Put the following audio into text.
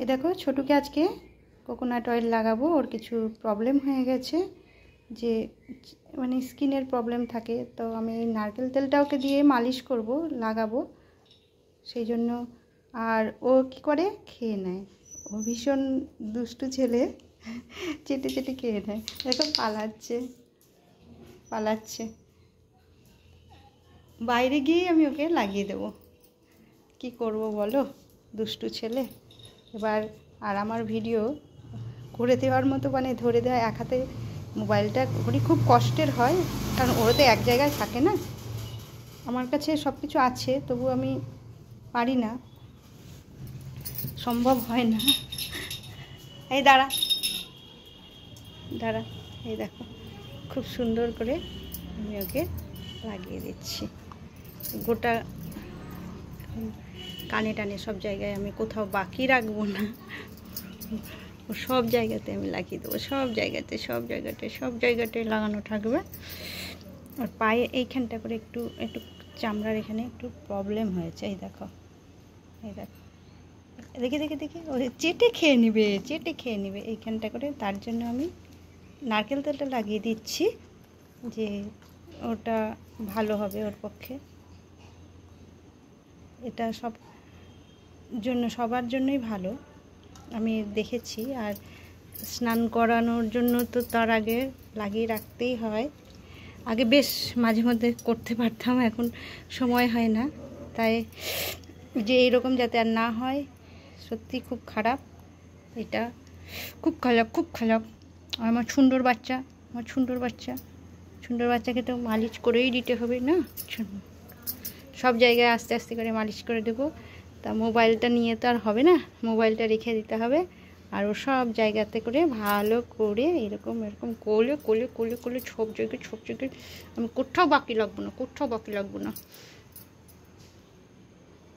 এই দেখো ছোটুকে আজকে কোকোনাট অয়েল লাগাবো। ওর কিছু প্রবলেম হয়ে গেছে, যে মানে স্কিনের প্রবলেম থাকে, তো আমি এই নারকেল তেলটা ওকে দিয়ে মালিশ করব, লাগাবো সেই জন্য। আর ও কি করে খেয়ে নেয়, ও ভীষণ দুষ্টু ছেলে, চেটে চেটে খেয়ে নেয়। দেখো পালাচ্ছে পালাচ্ছে, বাইরে গিয়ে আমি ওকে লাগিয়ে দেবো। কি করব বলো, দুষ্টু ছেলে। এবার আর আমার ভিডিও করে দেওয়ার মতো মানে ধরে দেওয়া, এক হাতে মোবাইলটা করি খুব কষ্টের হয়, কারণ ওরা তো এক জায়গায় থাকে না। আমার কাছে সব কিছু আছে, তবু আমি পারি না, সম্ভব হয় না। এই দাঁড়া দাঁড়া, এই দেখো খুব সুন্দর করে আমি ওকে লাগিয়ে দিচ্ছি গোটা কানে টানে সব জায়গায়। আমি কোথাও বাকি রাখবো না, সব জায়গাতে আমি লাগিয়ে দেবো, সব জায়গাতে লাগানো থাকবে। আর পায়ে এইখানটা করে একটু একটু চামড়ার এখানে একটু প্রবলেম হয়েছে। এই দেখো দেখি ও চেটে খেয়ে নিবে এইখানটা করে। তার জন্য আমি নারকেল তেলটা লাগিয়ে দিচ্ছি, যে ওটা ভালো হবে ওর পক্ষে। এটা সবার জন্যই ভালো, আমি দেখেছি। আর স্নান করানোর জন্য তো তার আগে লাগিয়ে রাখতেই হয়। আগে বেশ মাঝে মধ্যে করতে পারতাম, এখন সময় হয় না, তাই যে এইরকম যাতে আর না হয়। সত্যি খুব খারাপ, এটা খুব খারাপ। আমার সুন্দর বাচ্চাকে তো মালিশ করেই দিতে হবে না, সব জায়গায় আস্তে আস্তে করে মালিশ করে দেবো। তা মোবাইলটা নিয়ে তো আর হবে না, মোবাইলটা রেখে দিতে হবে। আর ও সব জায়গাতে করে ভালো করে এরকম কোলে সব জায়গায় আমি কোথাও বাকি লাগবো না।